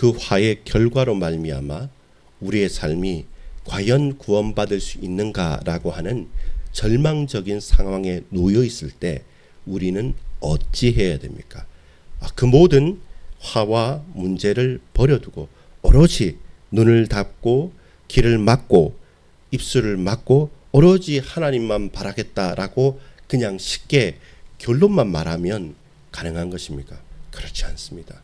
그 화의 결과로 말미암아 우리의 삶이 과연 구원받을 수 있는가라고 하는 절망적인 상황에 놓여 있을 때 우리는 어찌해야 됩니까? 그 모든 화와 문제를 버려두고 오로지 눈을 닫고 귀를 막고 입술을 막고 오로지 하나님만 바라겠다라고 그냥 쉽게 결론만 말하면 가능한 것입니까? 그렇지 않습니다.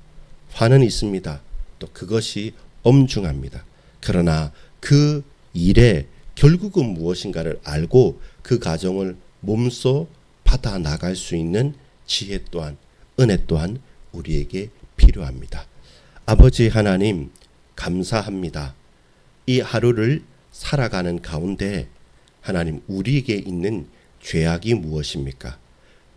화는 있습니다. 또 그것이 엄중합니다. 그러나 그 일에 결국은 무엇인가를 알고 그 과정을 몸소 받아 나갈 수 있는 지혜 또한 은혜 또한 우리에게 필요합니다. 아버지 하나님 감사합니다. 이 하루를 살아가는 가운데 하나님 우리에게 있는 죄악이 무엇입니까?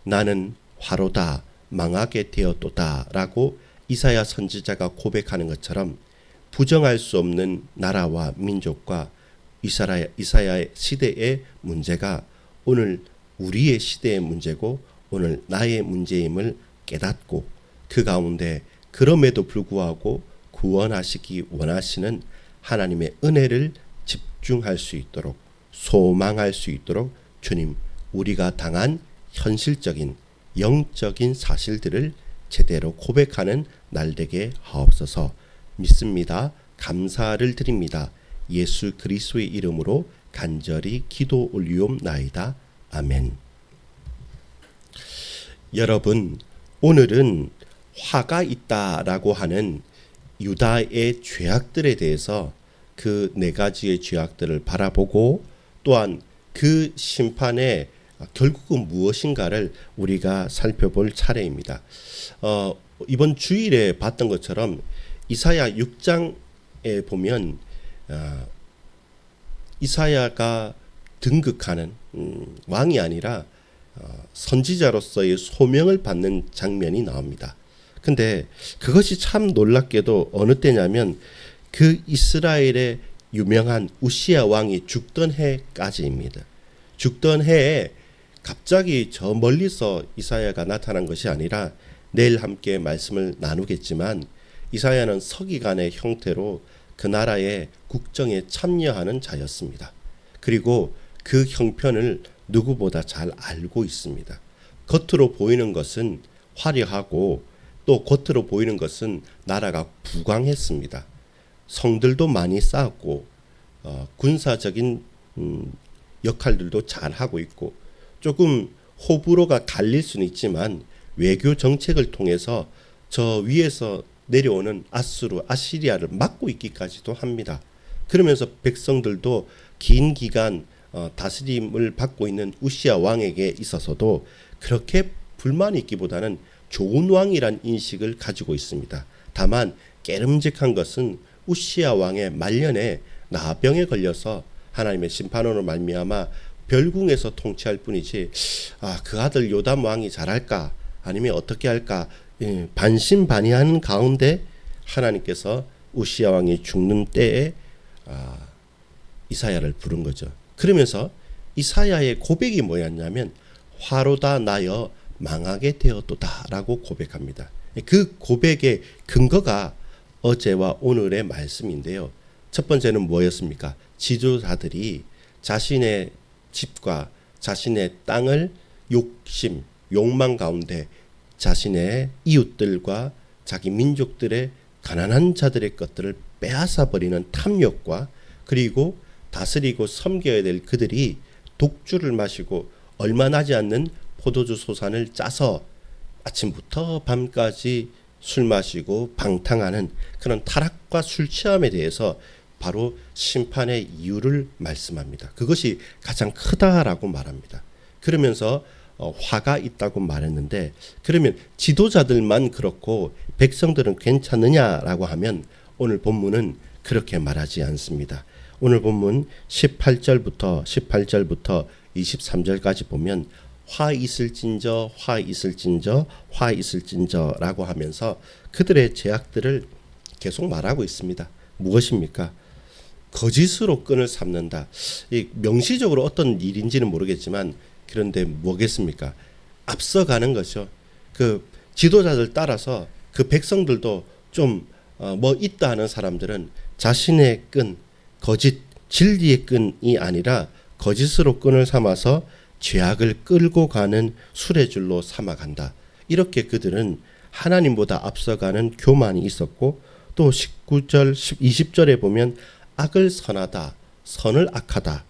나는 화로다 망하게 되었도다 라고 이사야 선지자가 고백하는 것처럼 부정할 수 없는 나라와 민족과 이사야의 시대의 문제가 오늘 우리의 시대의 문제고 오늘 나의 문제임을 깨닫고 그 가운데 그럼에도 불구하고 구원하시기 원하시는 하나님의 은혜를 집중할 수 있도록 소망할 수 있도록 주님 우리가 당한 현실적인 영적인 사실들을 제대로 고백하는 날 되게 하옵소서. 믿습니다. 감사를 드립니다. 예수 그리스도의 이름으로 간절히 기도 올리옵나이다. 아멘. 여러분 오늘은 화가 있다라고 하는 유다의 죄악들에 대해서 그 네 가지의 죄악들을 바라보고 또한 그 심판의 결국은 무엇인가를 우리가 살펴볼 차례입니다. 이번 주일에 봤던 것처럼 이사야 6장에 보면 이사야가 등극하는 왕이 아니라 선지자로서의 소명을 받는 장면이 나옵니다. 근데 그것이 참 놀랍게도 어느 때냐면 그 이스라엘의 유명한 우시야 왕이 죽던 해까지입니다. 죽던 해에 갑자기 저 멀리서 이사야가 나타난 것이 아니라 내일 함께 말씀을 나누겠지만 이사야는 서기관의 형태로 그 나라의 국정에 참여하는 자였습니다. 그리고 그 형편을 누구보다 잘 알고 있습니다. 겉으로 보이는 것은 화려하고 또 겉으로 보이는 것은 나라가 부강했습니다. 성들도 많이 쌓았고 군사적인 역할들도 잘 하고 있고 조금 호불호가 갈릴 수는 있지만 외교 정책을 통해서 저 위에서 내려오는 아시리아를 막고 있기까지도 합니다. 그러면서 백성들도 긴 기간 다스림을 받고 있는 우시야 왕에게 있어서도 그렇게 불만이 있기보다는 좋은 왕이란 인식을 가지고 있습니다. 다만 깨름직한 것은 우시야 왕의 말년에 나병에 걸려서 하나님의 심판으로 말미암아 별궁에서 통치할 뿐이지 그 아들 요담 왕이 잘할까 아니면 어떻게 할까 반신반의하는 가운데 하나님께서 우시야 왕이 죽는 때에 이사야를 부른 거죠. 그러면서 이사야의 고백이 뭐였냐면 화로다 나여 망하게 되었도다 라고 고백합니다. 그 고백의 근거가 어제와 오늘의 말씀인데요. 첫 번째는 뭐였습니까? 지도자들이 자신의 집과 자신의 땅을 욕망 가운데 자신의 이웃들과 자기 민족들의 가난한 자들의 것들을 빼앗아 버리는 탐욕과 그리고 다스리고 섬겨야 될 그들이 독주를 마시고 얼마 나지 않는 포도주 소산을 짜서 아침부터 밤까지 술 마시고 방탕하는 그런 타락과 술 취함에 대해서 바로 심판의 이유를 말씀합니다. 그것이 가장 크다라고 말합니다. 그러면서 화가 있다고 말했는데 그러면 지도자들만 그렇고 백성들은 괜찮느냐라고 하면 오늘 본문은 그렇게 말하지 않습니다. 오늘 본문 18절부터 23절까지 보면 화 있을진저 화 있을진저 화 있을진저라고 하면서 그들의 죄악들을 계속 말하고 있습니다. 무엇입니까? 거짓으로 끈을 삼는다. 명시적으로 어떤 일인지는 모르겠지만 그런데 뭐겠습니까? 앞서가는 것이죠. 그 지도자들 따라서 그 백성들도 좀 뭐 있다 하는 사람들은 자신의 끈, 거짓, 진리의 끈이 아니라 거짓으로 끈을 삼아서 죄악을 끌고 가는 수레줄로 삼아간다. 이렇게 그들은 하나님보다 앞서가는 교만이 있었고, 또 19절, 20절에 보면 악을 선하다, 선을 악하다,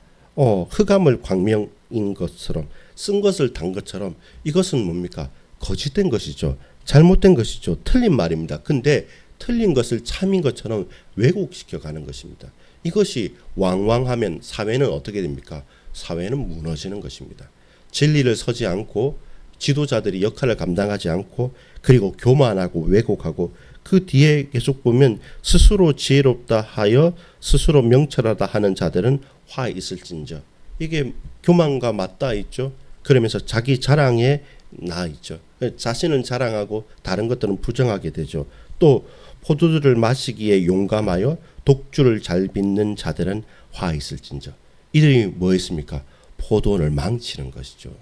흑암을 광명인 것처럼, 쓴 것을 단 것처럼, 이것은 뭡니까? 거짓된 것이죠. 잘못된 것이죠. 틀린 말입니다. 근데 틀린 것을 참인 것처럼 왜곡시켜 가는 것입니다. 이것이 왕왕하면 사회는 어떻게 됩니까? 사회는 무너지는 것입니다. 진리를 서지 않고 지도자들이 역할을 감당하지 않고, 그리고 교만하고 왜곡하고, 그 뒤에 계속 보면 스스로 지혜롭다 하여 스스로 명철하다 하는 자들은 화 있을진저. 이게 교만과 맞닿아 있죠. 그러면서 자기 자랑에 나 있죠. 자신은 자랑하고 다른 것들은 부정하게 되죠. 또 포도주를 마시기에 용감하여 독주를 잘 빚는 자들은 화 있을진저. 이들이 뭐 했습니까? 포도원을 망치는 것이죠.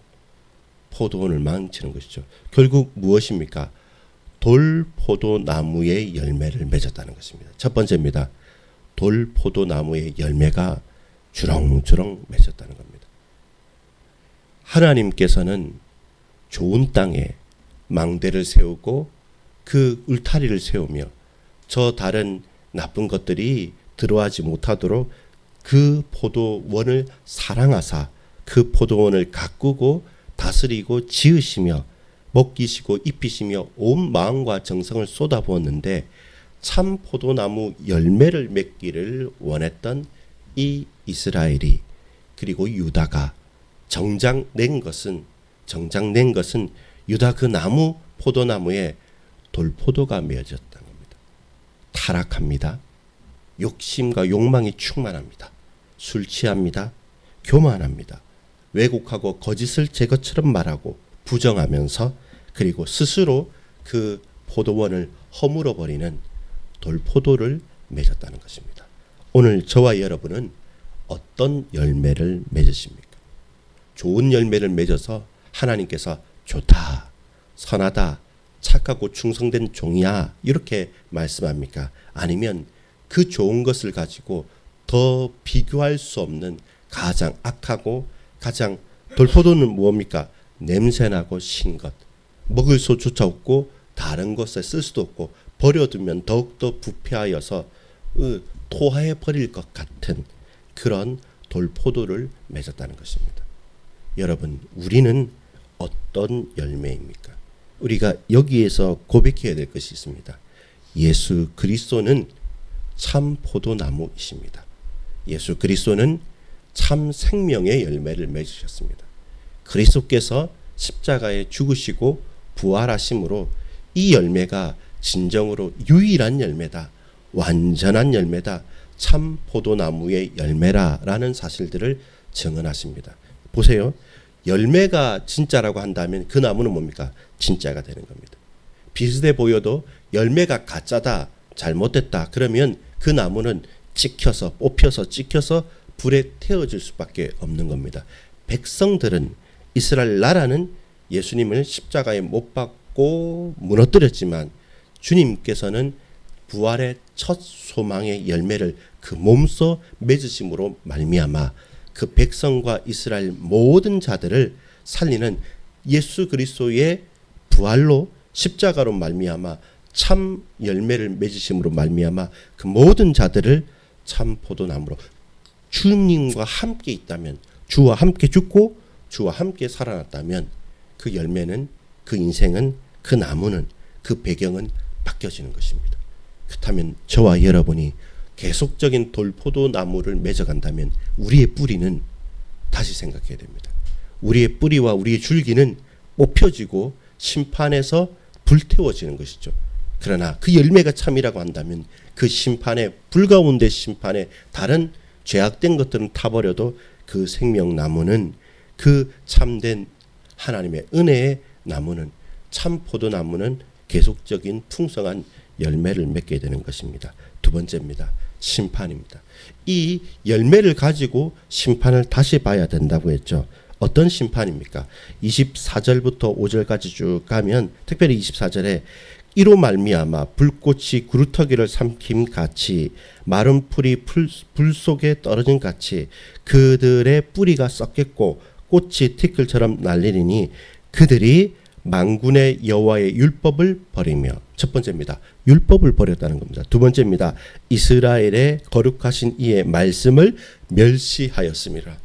포도원을 망치는 것이죠. 결국 무엇입니까? 돌포도나무의 열매를 맺었다는 것입니다. 첫 번째입니다. 돌포도나무의 열매가 주렁주렁 맺었다는 겁니다. 하나님께서는 좋은 땅에 망대를 세우고 그 울타리를 세우며 저 다른 나쁜 것들이 들어가지 못하도록 그 포도원을 사랑하사 그 포도원을 가꾸고 다스리고 지으시며 먹이시고 입히시며 온 마음과 정성을 쏟아부었는데 참 포도나무 열매를 맺기를 원했던 이 이스라엘이, 그리고 유다가 정작 낸 것은 유다 그 나무, 포도나무에 돌포도가 맺어졌다는 겁니다. 타락합니다. 욕심과 욕망이 충만합니다. 술 취합니다. 교만합니다. 왜곡하고 거짓을 제 것처럼 말하고 부정하면서, 그리고 스스로 그 포도원을 허물어 버리는 돌포도를 맺었다는 것입니다. 오늘 저와 여러분은 어떤 열매를 맺으십니까? 좋은 열매를 맺어서 하나님께서 좋다, 선하다, 착하고 충성된 종이야 이렇게 말씀합니까? 아니면 그 좋은 것을 가지고 더 비교할 수 없는 가장 악하고 가장, 돌포도는 뭡니까? 냄새나고 신 것, 먹을 수조차 없고 다른 것에 쓸 수도 없고 버려두면 더욱더 부패하여서 토하해 버릴 것 같은 그런 돌포도를 맺었다는 것입니다. 여러분, 우리는 어떤 열매입니까? 우리가 여기에서 고백해야 될 것이 있습니다. 예수 그리스도는 참 포도나무이십니다. 예수 그리스도는 참 생명의 열매를 맺으셨습니다. 그리스도께서 십자가에 죽으시고 부활하심으로 이 열매가 진정으로 유일한 열매다, 완전한 열매다, 참 포도나무의 열매라라는 사실들을 증언하십니다. 보세요. 열매가 진짜라고 한다면 그 나무는 뭡니까? 진짜가 되는 겁니다. 비슷해 보여도 열매가 가짜다, 잘못됐다 그러면 그 나무는 찍혀서, 뽑혀서 찍혀서 불에 태워질 수밖에 없는 겁니다. 백성들은, 이스라엘 나라는 예수님을 십자가에 못 박고 무너뜨렸지만 주님께서는 부활의 첫 소망의 열매를 그 몸소 맺으심으로 말미암아 그 백성과 이스라엘 모든 자들을 살리는 예수 그리스도의 부활로, 십자가로 말미암아 참 열매를 맺으심으로 말미암아 그 모든 자들을 참 포도나무로, 주님과 함께 있다면, 주와 함께 죽고 주와 함께 살아났다면 그 열매는, 그 인생은, 그 나무는, 그 배경은 바뀌어지는 것입니다. 그렇다면 저와 여러분이 계속적인 돌포도 나무를 맺어간다면 우리의 뿌리는, 다시 생각해야 됩니다. 우리의 뿌리와 우리의 줄기는 뽑혀지고 심판에서 불태워지는 것이죠. 그러나 그 열매가 참이라고 한다면 그 심판에, 불가운데 심판에 다른 죄악된 것들은 타버려도 그 생명나무는, 그 참된 하나님의 은혜의 나무는, 참 포도나무는 계속적인 풍성한 열매를 맺게 되는 것입니다. 두 번째입니다. 심판입니다. 이 열매를 가지고 심판을 다시 봐야 된다고 했죠. 어떤 심판입니까? 24절부터 5절까지 쭉 가면, 특별히 24절에 이로 말미암아 불꽃이 구루터기를 삼킴 같이 마른 풀이 불 속에 떨어진 같이 그들의 뿌리가 썩겠고 꽃이 티끌처럼 날리리니 그들이 만군의 여호와의 율법을 버리며, 첫 번째입니다. 율법을 버렸다는 겁니다. 두 번째입니다. 이스라엘의 거룩하신 이의 말씀을 멸시하였습니다.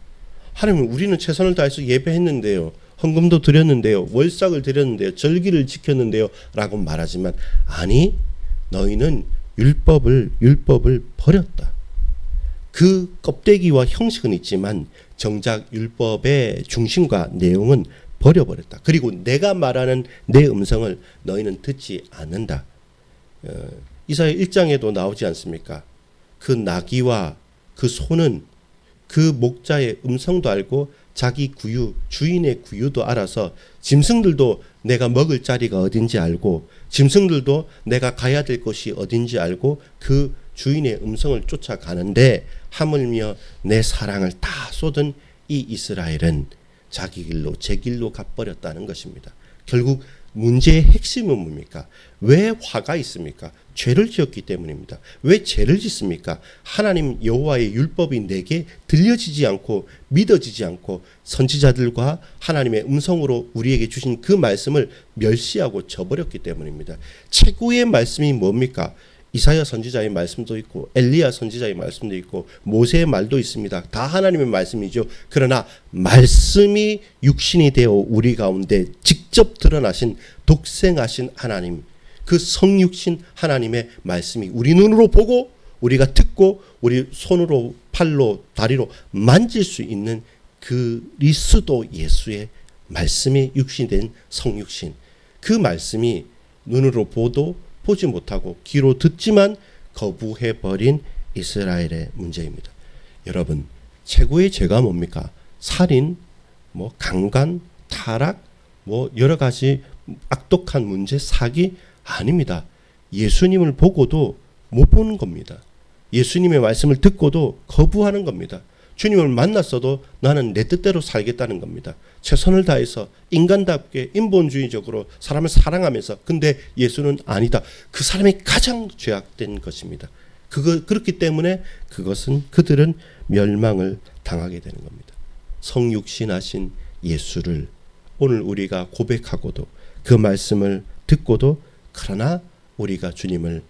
하나님, 우리는 최선을 다해서 예배했는데요, 헌금도 드렸는데요, 월삭을 드렸는데요, 절기를 지켰는데요 라고 말하지만, 아니, 너희는 율법을 버렸다. 그 껍데기와 형식은 있지만 정작 율법의 중심과 내용은 버려버렸다. 그리고 내가 말하는 내 음성을 너희는 듣지 않는다. 이사야 1장에도 나오지 않습니까? 그 나귀와 그 소는 그 목자의 음성도 알고 자기 구유, 주인의 구유도 알아서, 짐승들도 내가 먹을 자리가 어딘지 알고, 짐승들도 내가 가야 될 곳이 어딘지 알고 그 주인의 음성을 쫓아가는데, 하물며 내 사랑을 다 쏟은 이 이스라엘은 자기 길로, 제 길로 가버렸다는 것입니다. 결국 문제의 핵심은 뭡니까? 왜 화가 있습니까? 죄를 지었기 때문입니다. 왜 죄를 짓습니까? 하나님 여호와의 율법이 내게 들려지지 않고 믿어지지 않고 선지자들과 하나님의 음성으로 우리에게 주신 그 말씀을 멸시하고 저버렸기 때문입니다. 최고의 말씀이 뭡니까? 이사야 선지자의 말씀도 있고 엘리야 선지자의 말씀도 있고 모세의 말도 있습니다. 다 하나님의 말씀이죠. 그러나 말씀이 육신이 되어 우리 가운데 직접 드러나신 독생하신 하나님, 그 성육신 하나님의 말씀이 우리 눈으로 보고 우리가 듣고 우리 손으로 팔로 다리로 만질 수 있는 그리스도 예수의 말씀이 육신된 성육신, 그 말씀이 눈으로 보지 못하고 귀로 듣지만 거부해버린 이스라엘의 문제입니다. 여러분, 최고의 죄가 뭡니까? 살인, 강간, 타락, 여러 가지 악독한 문제, 사기 아닙니다. 예수님을 보고도 못 보는 겁니다. 예수님의 말씀을 듣고도 거부하는 겁니다. 주님을 만났어도 나는 내 뜻대로 살겠다는 겁니다. 최선을 다해서 인간답게 인본주의적으로 사람을 사랑하면서, 근데 예수는 아니다. 그 사람이 가장 죄악된 것입니다. 그렇기 때문에 그들은 멸망을 당하게 되는 겁니다. 성육신하신 예수를 오늘 우리가 고백하고도 그 말씀을 듣고도, 그러나 우리가 주님을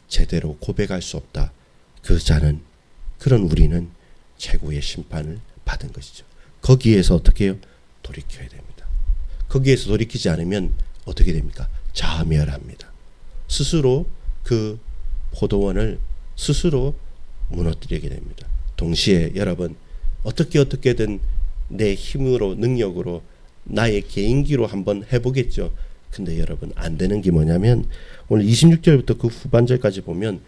제대로 고백할 수 없다. 그런 우리는 최고의 심판을 받은 것이죠. 거기에서 어떻게 해요? 돌이켜야 됩니다. 거기에서 돌이키지 않으면 어떻게 됩니까? 자멸합니다. 스스로 그 포도원을 스스로 무너뜨리게 됩니다. 동시에 여러분, 어떻게든 내 힘으로, 능력으로, 나의 개인기로 한번 해보겠죠. 근데 여러분, 안 되는 게 뭐냐면 오늘 26절부터 그 후반절까지 보면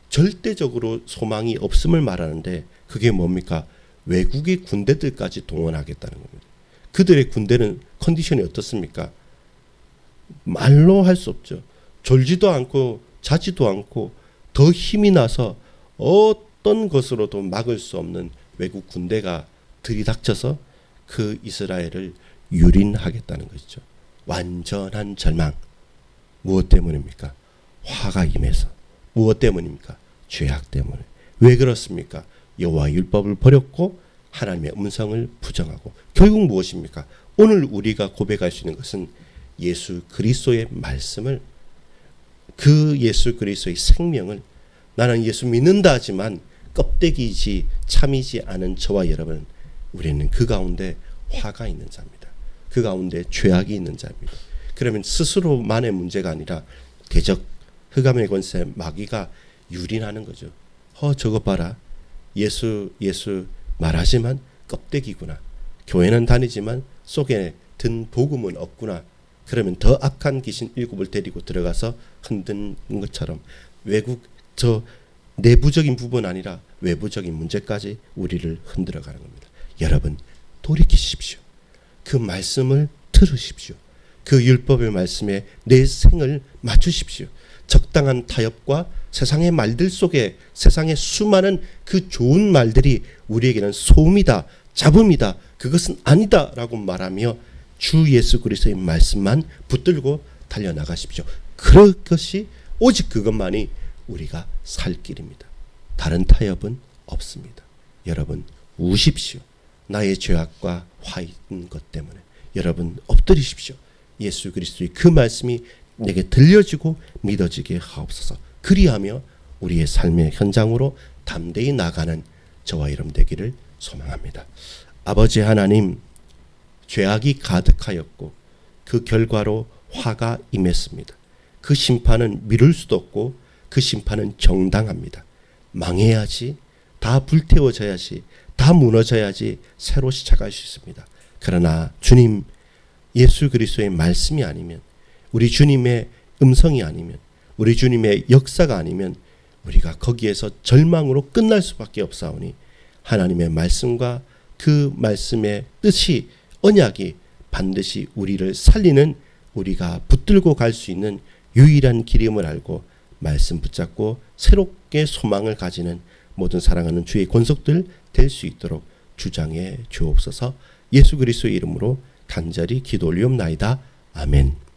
절대적으로 소망이 없음을 말하는데, 그게 뭡니까? 외국의 군대들까지 동원하겠다는 겁니다. 그들의 군대는 컨디션이 어떻습니까? 말로 할 수 없죠. 졸지도 않고 자지도 않고 더 힘이 나서 어떤 것으로도 막을 수 없는 외국 군대가 들이닥쳐서 그 이스라엘을 유린하겠다는 것이죠. 완전한 절망. 무엇 때문입니까? 화가 임해서. 무엇 때문입니까? 죄악 때문에. 왜 그렇습니까? 여호와의 율법을 버렸고 하나님의 음성을 부정하고, 결국 무엇입니까? 오늘 우리가 고백할 수 있는 것은 예수 그리스도의 말씀을, 그 예수 그리스도의 생명을, 나는 예수 믿는다 하지만 껍데기이지 참이지 않은 저와 여러분, 우리는 그 가운데 화가 있는 자입니다. 그 가운데 죄악이 있는 자입니다. 그러면 스스로만의 문제가 아니라 대적 흑암의 권세 마귀가 유린하는 거죠. 저거 봐라. 예수 말하지만 껍데기구나. 교회는 다니지만 속에 든 복음은 없구나. 그러면 더 악한 귀신 7을 데리고 들어가서 흔드는 것처럼 저 내부적인 부분 아니라 외부적인 문제까지 우리를 흔들어가는 겁니다. 여러분, 돌이키십시오. 그 말씀을 들으십시오. 그 율법의 말씀에 내 생을 맞추십시오. 적당한 타협과 세상의 말들 속에 세상의 수많은 그 좋은 말들이 우리에게는 소음이다, 잡음이다, 그것은 아니다 라고 말하며 주 예수 그리스도의 말씀만 붙들고 달려나가십시오. 그것이 오직 그것만이 우리가 살 길입니다. 다른 타협은 없습니다. 여러분 우십시오. 나의 죄악과 화 있는 것 때문에 여러분 엎드리십시오. 예수 그리스도의 그 말씀이 내게 들려지고 믿어지게 하옵소서. 그리하며 우리의 삶의 현장으로 담대히 나가는 저와 여러분 되기를 소망합니다. 아버지 하나님, 죄악이 가득하였고 그 결과로 화가 임했습니다. 그 심판은 미룰 수도 없고 그 심판은 정당합니다. 망해야지, 다 불태워져야지, 다 무너져야지 새로 시작할 수 있습니다. 그러나 주님, 예수 그리스도의 말씀이 아니면, 우리 주님의 음성이 아니면, 우리 주님의 역사가 아니면 우리가 거기에서 절망으로 끝날 수밖에 없사오니 하나님의 말씀과 그 말씀의 뜻이, 언약이 반드시 우리를 살리는, 우리가 붙들고 갈 수 있는 유일한 길임을 알고 말씀 붙잡고 새롭게 소망을 가지는 모든 사랑하는 주의 권속들 될 수 있도록 주장해 주옵소서. 예수 그리스도의 이름으로 간절히 기도 올리옵나이다. 아멘.